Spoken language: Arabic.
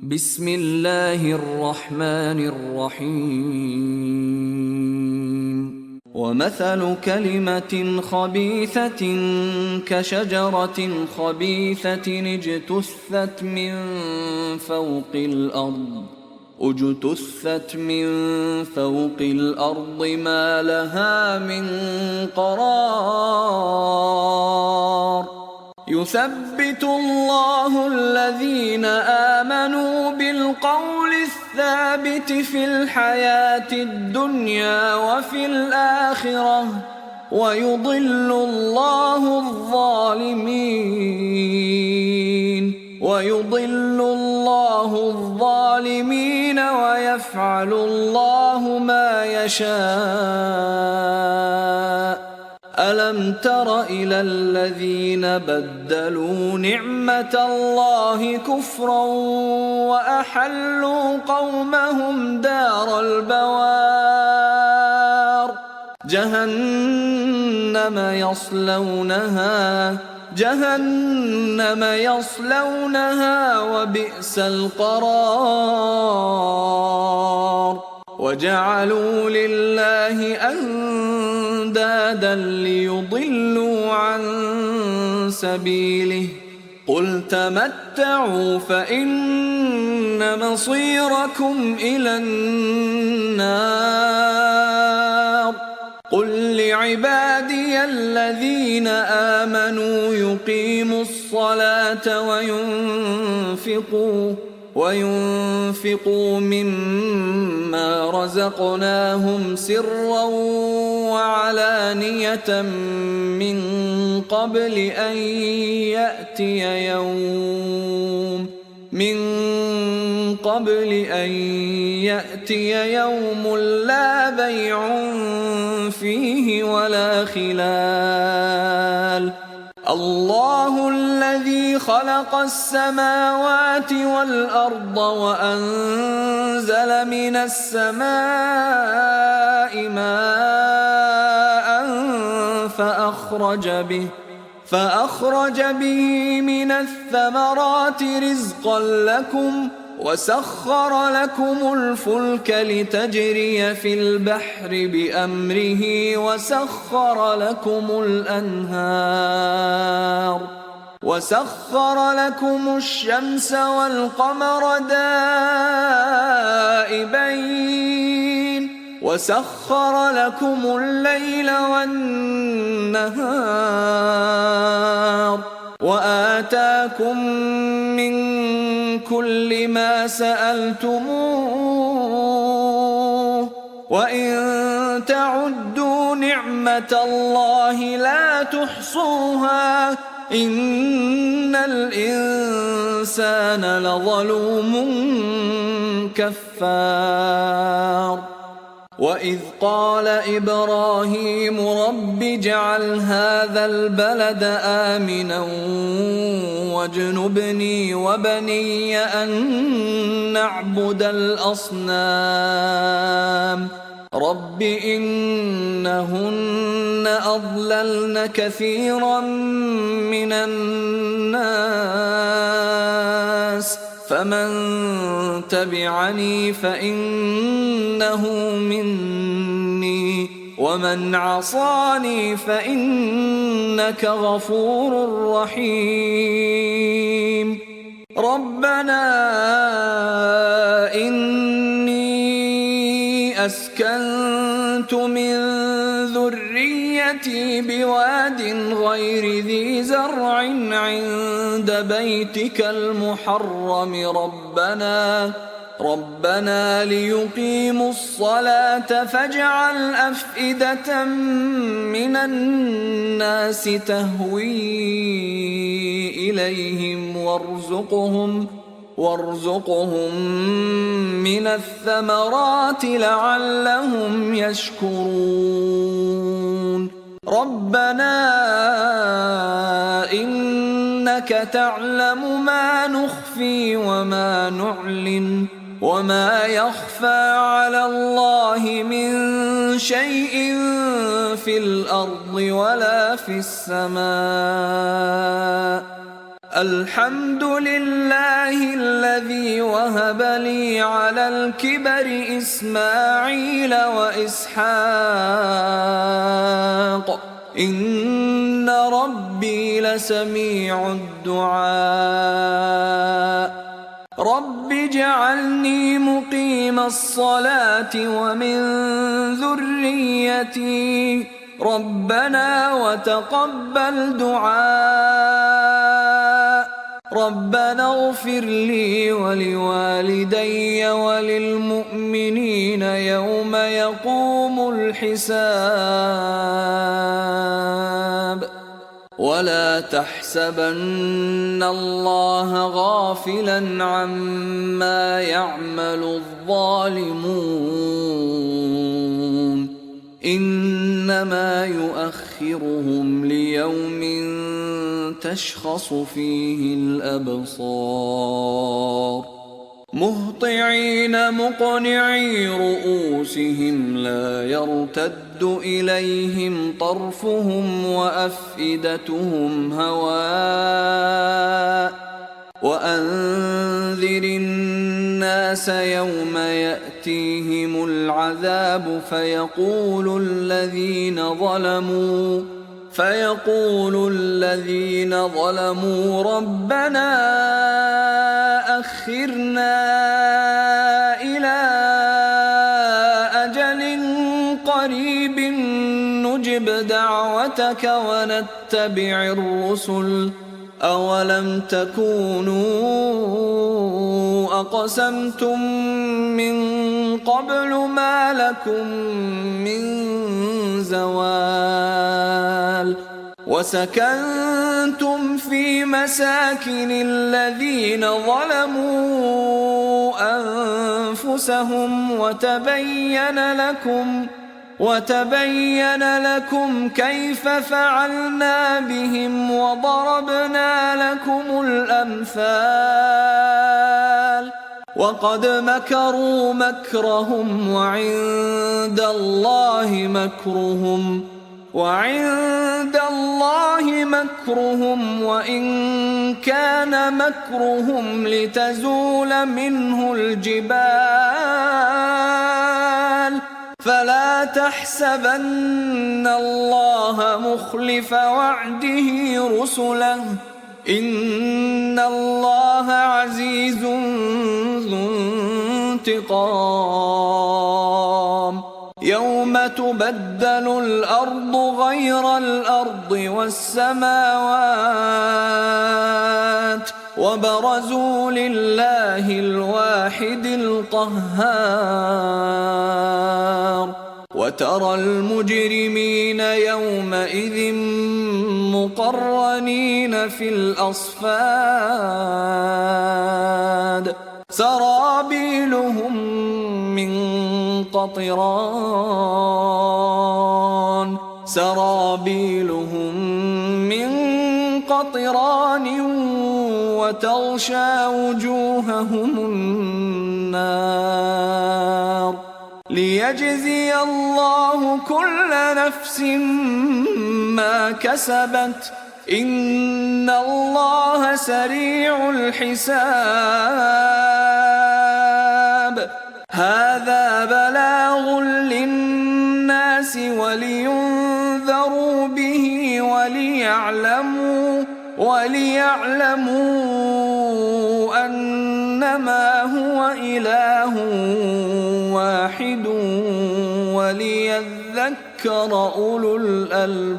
بسم الله الرحمن الرحيم ومثل كلمة خبيثة كشجرة خبيثة اجتثت من فوق الأرض ما لها من قرار يثبت الله الذين آمنوا بالقول الثابت في الحياة الدنيا وفي الآخرة ويضل الله الظالمين ويفعل الله ما يشاء. ألم تر إلى الذين بدلوا نعمة الله كفرا وأحلوا قومهم دار البوار جهنم يصلونها وبئس القرار وجعلوا لله أندادا ليضلوا عن سبيله قل تمتعوا فإن مصيركم إلى النار قل لعبادي الذين آمنوا يقيموا الصلاة وينفقوا مما رزقناهم سرا وعلانية من قبل أن يأتي يوم لا بيع فيه ولا خلال. الله الذي خلق السماوات والأرض وأنزل من السماء ماء فأخرج به من الثمرات رزقا لكم وسخر لكم الفلك لتجري في البحر بأمره وسخر لكم الشمس والقمر دائبين وسخر لكم الليل والنهار وآتاكم من كل ما سألتموه وإن تعدوا نعمة الله لا تحصوها إن الإنسان لظلوم كفار. وإذ قال إبراهيم رب اجعل هذا البلد آمنا واجنبني وبني أن نعبد الأصنام رب إنهن أضللن كثيرا من الناس فمن تبعني فإنه مني ومن عصاني فإنك غفور رحيم. ربنا إني أسكنت من ذريتي بواد غير ذي زرع عند بيتك المحرم ربنا ليقيموا الصلاة فاجعل أفئدة من الناس تهوي إليهم وارزقهم من الثمرات لعلهم يشكرون. ربنا إنك تعلم ما نخفي وما نعلن وما يخفى على الله من شيء في الأرض ولا في السماء الحمد لله الذي وهب لي على الكبر إسماعيل وإسحاق إن ربي لسميع الدعاء رب اجعلني مقيم الصلاة ومن ذريتي ربنا وتقبل دعاء ربنا اغفر لي ولوالدي وللمؤمنين يوم يقوم الحساب ولا تحسبن الله غافلا عما يعمل الظالمون إنما يؤخرهم ليوم تشخص فيه الأبصار مهطعين مقنعي رؤوسهم لا يرتد إليهم طرفهم وأفئدتهم هواء وأنذر الناس يوم يأتيهم العذاب فيقول الذين ظلموا ربنا أخرنا إلى أجل قريب نجب دعوتك ونتبع الرسل أولم تكونوا أقسمتم من قبل ما لكم من زوال وسكنتم في مساكن الذين ظلموا أنفسهم وتبين لكم كيف فعلنا بهم وضربنا لكم الأمثال وقد مكروا مكرهم وعند الله مكرهم وإن كان مكرهم لتزول منه الجبال فلا تحسبن الله مخلف وعده رسله إن الله عزيز ذو انتقام يوم تبدل الأرض غير الأرض والسماوات وبرزوا لله الواحد القهار وترى المجرمين يومئذ مقرنين في الأصفاد سرابيلهم من قطران وتغشى وجوههم النار ليجزي الله كل نفس ما كسبت إن الله سريع الحساب هذا بلاغ للناس ولينذروا به وليعلموا أنما هو إله واحد وليذكر أولو الألباب